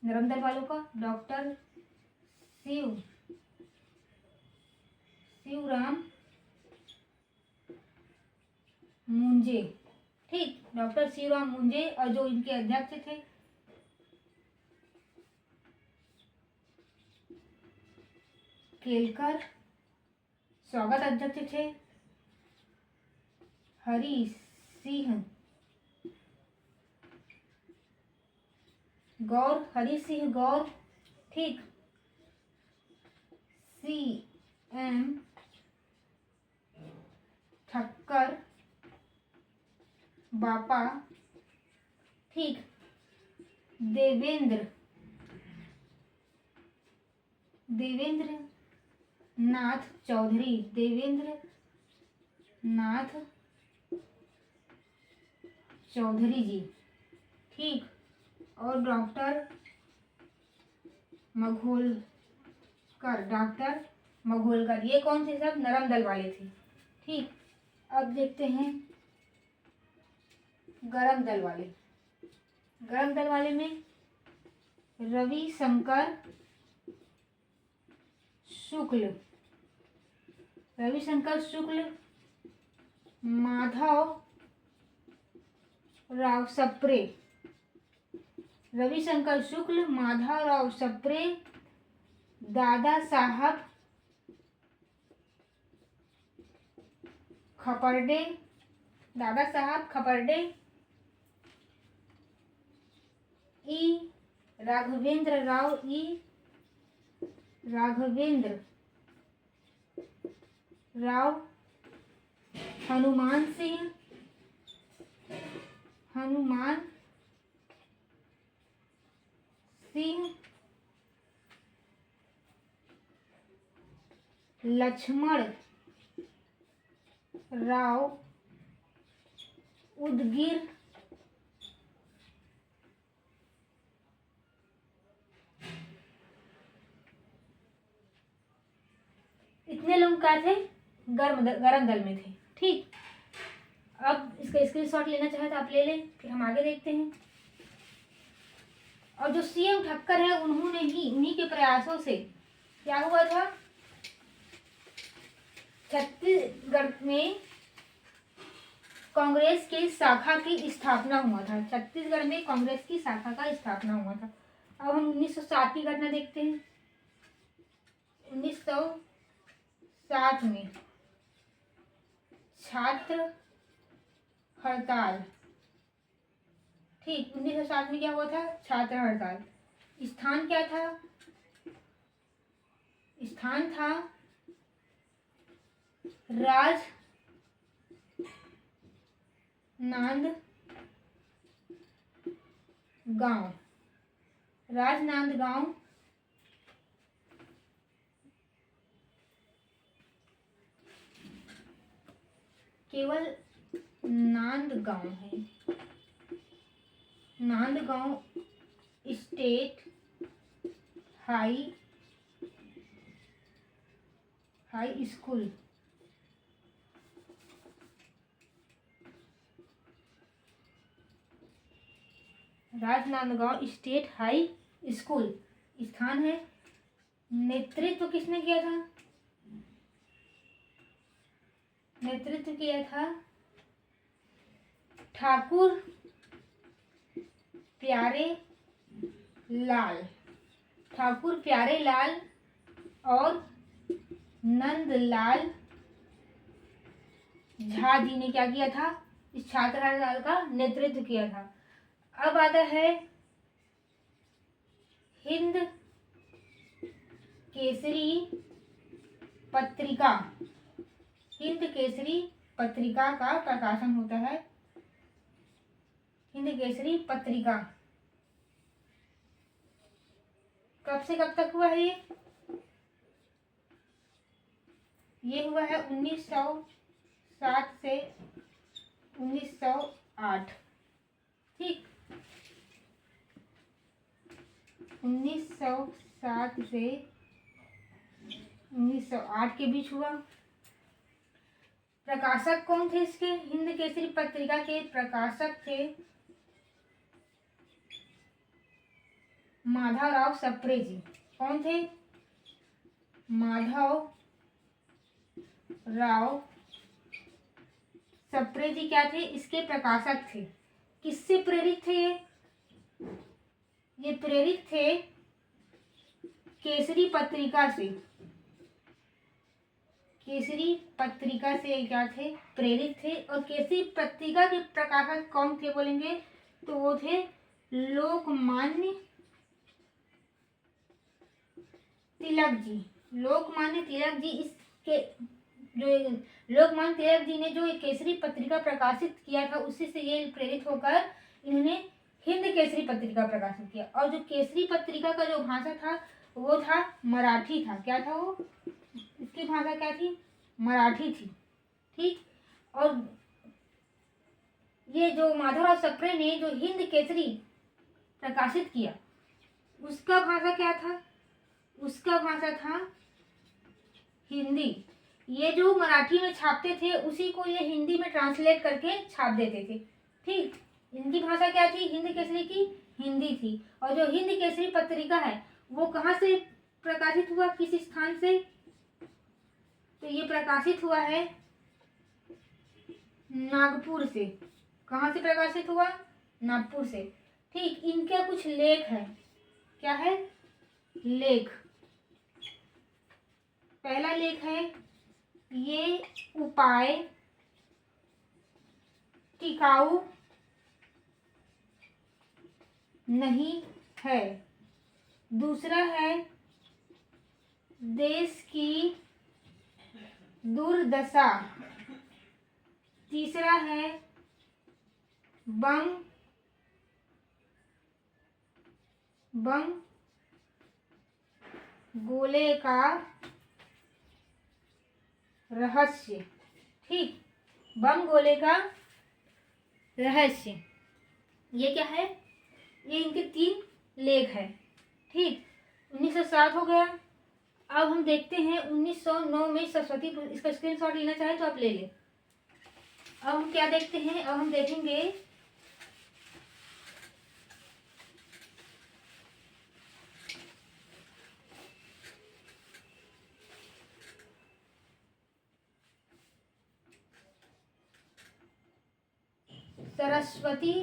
नरम दल वालों का? डॉक्टर शिवराम मुंजे। ठीक, डॉक्टर शिवराम मुंजे। और जो इनके अध्यक्ष थे केलकर। स्वागत अध्यक्ष थे हरि सिंह गौर। ठीक, CM ठक्कर बापा। ठीक, देवेंद्र नाथ चौधरी। देवेंद्र नाथ चौधरी जी। ठीक, और डॉक्टर मघोलकर। ये कौन से सब? नरम दल वाले थे। ठीक, अब देखते हैं गरम दल वाले। गरम दल वाले में रविशंकर शुक्ल, माधव राव सप्रे। रविशंकर शुक्ल, माधव राव सप्रे, दादा साहब खपर्डे, राघवेंद्र राव, हनुमान सिंह, लक्ष्मण राव उदगीर, इतने लोग क्या थे? गरम दल में थे। ठीक, अब इसका स्क्रीनशॉट लेना चाहे तो आप ले लें, फिर हम आगे देखते हैं। और जो CM ठक्कर है उन्हीं के प्रयासों से क्या हुआ था? छत्तीसगढ़ में कांग्रेस की शाखा की स्थापना हुआ था। छत्तीसगढ़ में कांग्रेस की शाखा का स्थापना हुआ था। अब हम 1907 की घटना देखते हैं। 1907 में छात्र हड़ताल। ठीक, 1907 में क्या हुआ था? छात्र हड़ताल। स्थान क्या था? स्थान था राजनांदगांव। केवल नांदगांव है। Nandgaon state high school. Rajnandgaon state high school स्थान है। नेतृत्व किसने किया था? नेतृत्व किया था ठाकुर प्यारे लाल और नंदलाल झा जी ने क्या किया था? इस छात्र हड़ताल का नेतृत्व किया था। अब आता है हिंद केसरी पत्रिका का प्रकाशन होता है। हिंद केसरी पत्रिका कब से कब तक हुआ है? ये हुआ है 1907 से 1908। ठीक, 1907 से 1908 के बीच हुआ। प्रकाशक कौन थे इसके? हिंद केसरी पत्रिका के प्रकाशक थे माधवराव सप्रे जी। कौन थे? माधव राव सप्रे जी क्या थे? इसके प्रकाशक थे। किससे प्रेरित थे ये प्रेरित थे केसरी पत्रिका से। केसरी पत्रिका से क्या थे? प्रेरित थे। और केसरी पत्रिका के प्रकाशक कौन थे बोलेंगे तो वो थे लोकमान्य तिलक जी। लोकमान्य तिलक जी इसके जो लोकमान्य तिलक जी ने जो केसरी पत्रिका प्रकाशित किया था उसी से ये प्रेरित होकर इन्होंने हिंद केसरी पत्रिका प्रकाशित किया। और जो केसरी पत्रिका का जो भाषा था वो था मराठी था। क्या था वो? इसकी भाषा क्या थी? मराठी थी। ठीक। और ये जो माधवराव सप्रे ने जो हिंद केसरी प्रकाशित किया उसका भाषा क्या था? उसका भाषा था हिंदी। ये जो मराठी में छापते थे उसी को ये हिंदी में ट्रांसलेट करके छाप देते थे। ठीक। इनकी भाषा क्या थी? हिंद केसरी की हिंदी थी। और जो हिंद केसरी पत्रिका है वो कहाँ से प्रकाशित हुआ? किस स्थान से? तो ये प्रकाशित हुआ है नागपुर से। कहाँ से प्रकाशित हुआ? नागपुर से। ठीक। इनके कुछ लेख है। क्या है? लेख। पहला लेख है ये उपाय टिकाऊ नहीं है। दूसरा है देश की दुर्दशा। तीसरा है बम गोले का रहस्य। ठीक। बम गोले का रहस्य ये क्या है? ये इनके 3 लेख है। ठीक। 1907 हो गया। अब हम देखते हैं 1909 में सरस्वती। इसका स्क्रीनशॉट लेना चाहे तो आप ले लें। अब हम क्या देखते हैं? अब हम देखेंगे सरस्वती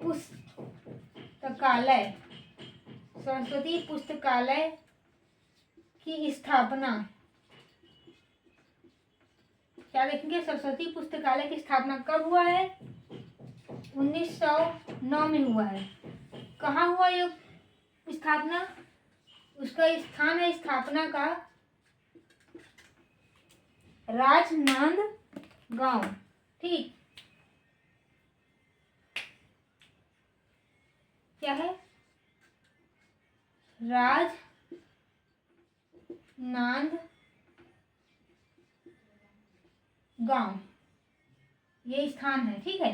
पुस्तकालय। सरस्वती पुस्तकालय की स्थापना। क्या देखेंगे? सरस्वती पुस्तकालय की स्थापना कब हुआ है? 1909 में हुआ है। कहाँ हुआ ये स्थापना? उसका स्थान है स्थापना का राजनांदगांव। ठीक। क्या है? राजनांदगांव ये स्थान है। ठीक है।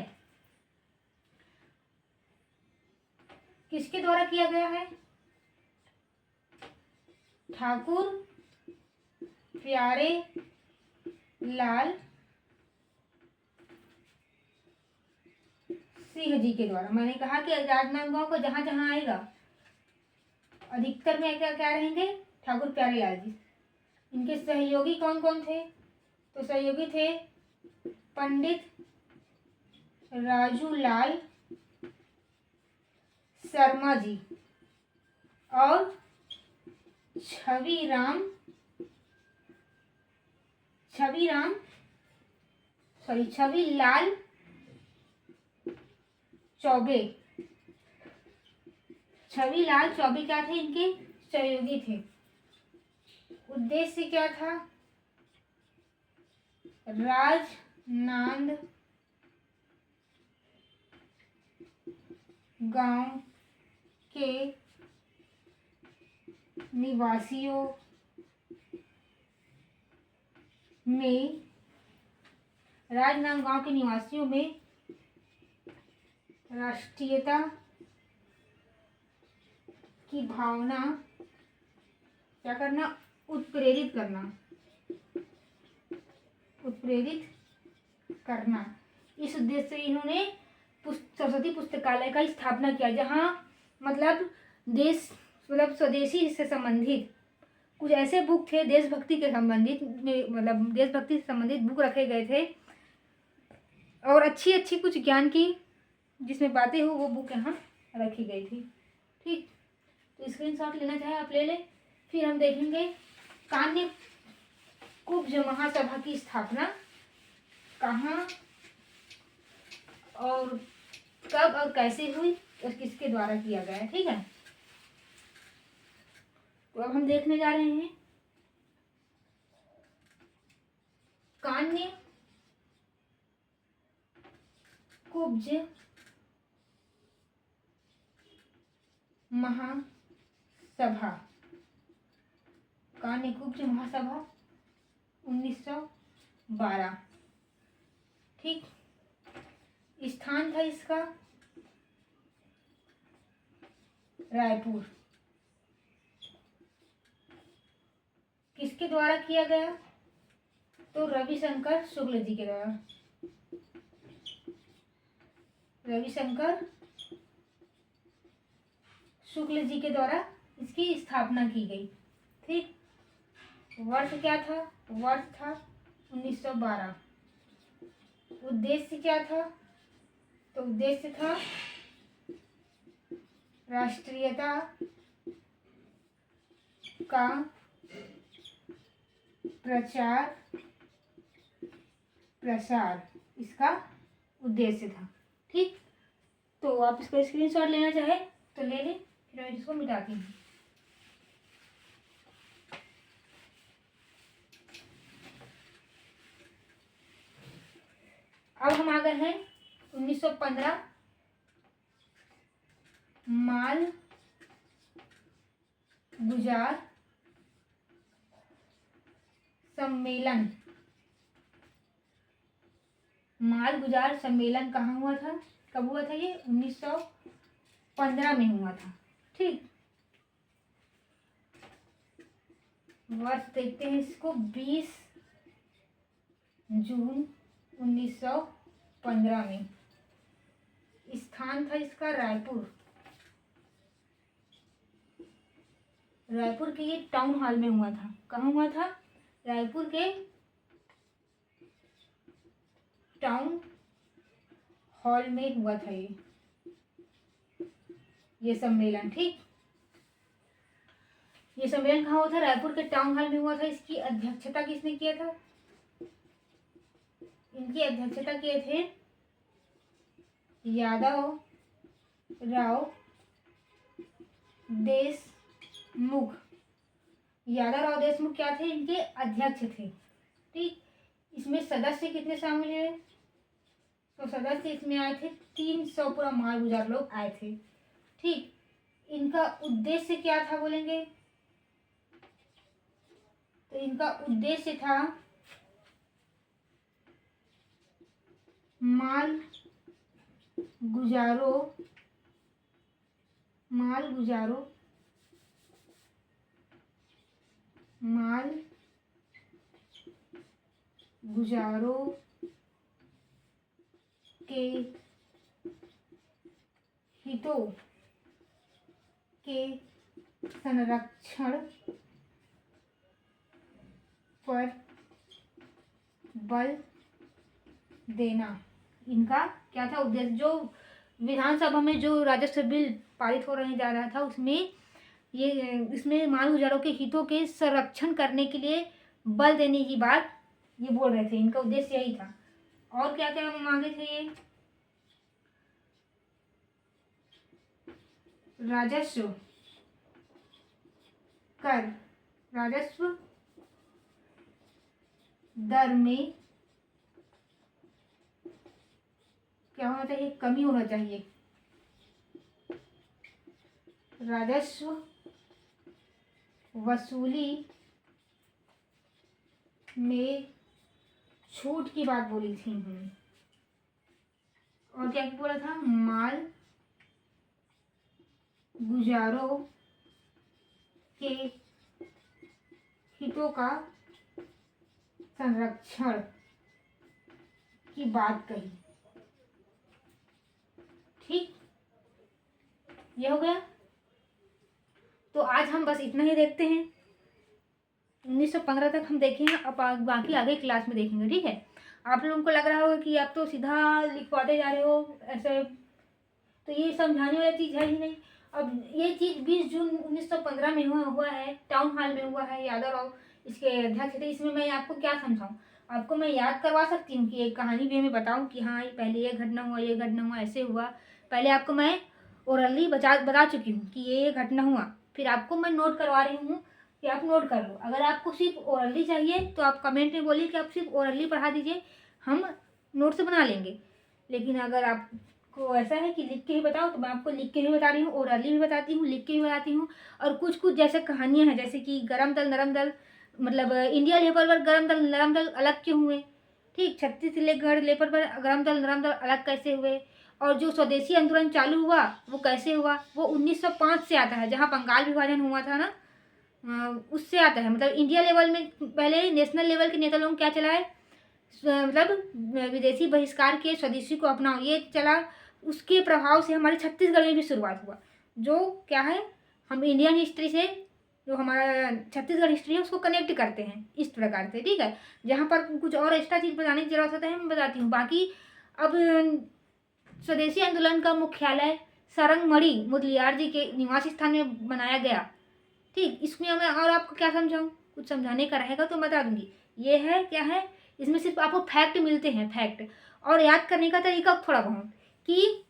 किसके द्वारा किया गया है? ठाकुर प्यारे लाल सिंह जी के द्वारा। मैंने कहा कि राजनांदगांव को जहां जहां आएगा अधिकतर में क्या क्या रहेंगे? ठाकुर प्यारे लाल जी। इनके सहयोगी कौन कौन थे? तो सहयोगी थे पंडित राजूलाल शर्मा जी और छविराम छविलाल चौबे। छविलाल चौबे क्या थे? इनके सहयोगी थे। उद्देश्य क्या था? राजनांदगांव के निवासियों में राष्ट्रीयता की भावना क्या करना? उत्प्रेरित करना। इस उद्देश्य से इन्होंने सरस्वती पुस्तकालय का स्थापना किया, जहाँ मतलब स्वदेशी से संबंधित कुछ ऐसे बुक थे देशभक्ति के संबंधित मतलब देशभक्ति से संबंधित बुक रखे गए थे, और अच्छी अच्छी कुछ ज्ञान की जिसमें बातें हो वो बुक यहाँ रखी गई थी। ठीक, तो स्क्रीनशॉट लेना चाहे आप ले लें। फिर हम देखेंगे कान्य कुब्ज महासभा की स्थापना कहाँ और कब और कैसे हुई और किसके द्वारा किया गया। ठीक है, तो अब हम देखने जा रहे हैं कान्य कुब्ज महासभा, कान्य कुब्ज महासभा 1912। ठीक, स्थान था इसका रायपुर। किसके द्वारा किया गया, तो रविशंकर शुक्ल जी के द्वारा। रविशंकर शुक्ल जी के द्वारा इसकी स्थापना की गई। ठीक, वर्ष क्या था, वर्ष था 1912। उद्देश्य क्या था, तो उद्देश्य था राष्ट्रीयता का प्रचार प्रसार, इसका उद्देश्य था। ठीक, तो आप इसका स्क्रीनशॉट लेना चाहे तो ले लें, फिर मैं इसको मिटाती हूँ। अब हम आ गए हैं 1915 माल गुजार सम्मेलन। माल गुजार सम्मेलन कहाँ हुआ था, कब हुआ था, ये 1915 में हुआ था। ठीक, वर्ष देखते हैं इसको, 20 जून 1915 में। स्थान था इसका रायपुर। रायपुर के ये टाउन हॉल में हुआ था। कहाँ हुआ था, रायपुर के टाउन हॉल में हुआ था ये सम्मेलन। ठीक, ये सम्मेलन कहाँ हुआ था, रायपुर के टाउन हॉल में हुआ था। इसकी अध्यक्षता किसने किया था, इनकी अध्यक्षता किए थे यादव राव देशमुख। यादव राव देशमुख क्या थे, इनके अध्यक्ष थे। ठीक, इसमें सदस्य कितने शामिल हुए, तो सदस्य इसमें आए थे 300 पूरा माल गुजार लोग आए थे। ठीक, इनका उद्देश्य क्या था बोलेंगे, तो इनका उद्देश्य था माल गुजारों के हितों के संरक्षण पर बल देना, इनका क्या था उद्देश्य। जो विधानसभा में जो राजस्व बिल पारित हो रहने जा रहा था उसमें इसमें माल गुजारों के हितों के संरक्षण करने के लिए बल देने की बात ये बोल रहे थे। इनका उद्देश्य यही था। और क्या क्या मांगे थे ये, राजस्व कर, राजस्व दर में क्या होना चाहिए, कमी होना चाहिए। राजस्व वसूली में छूट की बात बोली थी हमने। और क्या बोला था, माल गुजारों के हितों का संरक्षण की बात कही। ठीक, ये हो गया। तो आज हम बस इतना ही देखते हैं, 1915 तक हम देखेंगे, अब बाकी आगे क्लास में देखेंगे। ठीक है, आप लोगों को लग रहा होगा कि आप तो सीधा लिखवाते जा रहे हो ऐसे, तो ये समझाने वाली चीज़ है ही नहीं। अब ये चीज़ 20 जून 1915 में हुआ है, टाउन हॉल में हुआ है, यादव राव इसके अध्यक्ष थे। इसमें मैं आपको क्या समझाऊं, आपको मैं याद करवा सकती हूँ कि एक कहानी भी मैं बताऊं कि हाँ पहले ये घटना हुआ, ये घटना हुआ, ऐसे हुआ। पहले आपको मैं ओरली बता चुकी हूँ कि ये घटना हुआ, फिर आपको मैं नोट करवा रही हूँ कि आप नोट कर लो। अगर आपको सिर्फ ओरली चाहिए तो आप कमेंट में बोलिए कि आप सिर्फ ओरली पढ़ा दीजिए, हम नोट से बना लेंगे। लेकिन अगर आपको ऐसा है कि लिख के ही बताओ, तो मैं आपको लिख के भी बता रही हूँ, ओरली भी बताती हूँ, लिख के भी बताती हूँ। और कुछ कुछ जैसे कहानियाँ हैं, जैसे कि गरम दल नरम दल, मतलब इंडिया लेवल पर गरम दल नरम दल अलग क्यों हुए, ठीक, छत्तीसगढ़ लेवल पर गरम दल नरम दल अलग कैसे हुए, और जो स्वदेशी आंदोलन चालू हुआ वो कैसे हुआ, वो 1905 से आता है, जहाँ बंगाल विभाजन हुआ था ना, उससे आता है। मतलब इंडिया लेवल में पहले नेशनल लेवल के नेता लोग क्या चलाए, मतलब विदेशी बहिष्कार के, स्वदेशी को अपनाओ, ये चला। उसके प्रभाव से हमारे छत्तीसगढ़ में भी शुरुआत हुआ, जो क्या है, हम इंडियन हिस्ट्री से जो हमारा छत्तीसगढ़ हिस्ट्री है उसको कनेक्ट करते हैं इस प्रकार से। ठीक है, जहाँ पर कुछ और एक्स्ट्रा चीज़ बताने की जरूरत होता है मैं बताती हूँ। बाकी अब स्वदेशी आंदोलन का मुख्यालय सारंगमढ़ी मुदलियार जी के निवास स्थान में बनाया गया। ठीक, इसमें मैं और आपको क्या समझाऊँ, कुछ समझाने का रहेगा तो बता दूंगी। ये है क्या है, इसमें सिर्फ आपको फैक्ट मिलते हैं, फैक्ट, और याद करने का तरीका थोड़ा बहुत, कि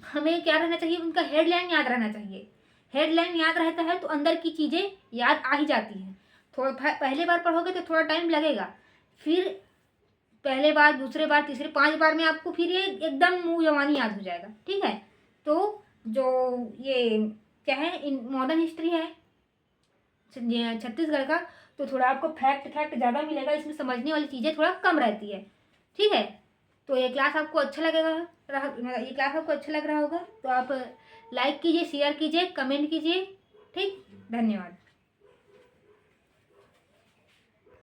हमें क्या रहना चाहिए, उनका हेडलाइन याद रहना चाहिए। हेडलाइन याद रहता है तो अंदर की चीज़ें याद आ ही जाती हैं। थोड़ा पहले बार पढ़ोगे तो थोड़ा टाइम लगेगा, फिर पहले बार, दूसरे बार, तीसरे, 5 बार में आपको फिर ये एकदम मुँह जवानी याद हो जाएगा। ठीक है, तो जो ये क्या है, मॉडर्न हिस्ट्री है छत्तीसगढ़ का, तो थोड़ा आपको फैक्ट ज़्यादा मिलेगा, इसमें समझने वाली चीज़ें थोड़ा कम रहती है। ठीक है, तो ये क्लास आपको अच्छा लगेगा, ये क्लास आपको अच्छा लग रहा होगा तो आप लाइक कीजिए, शेयर कीजिए, कमेंट कीजिए। ठीक, धन्यवाद।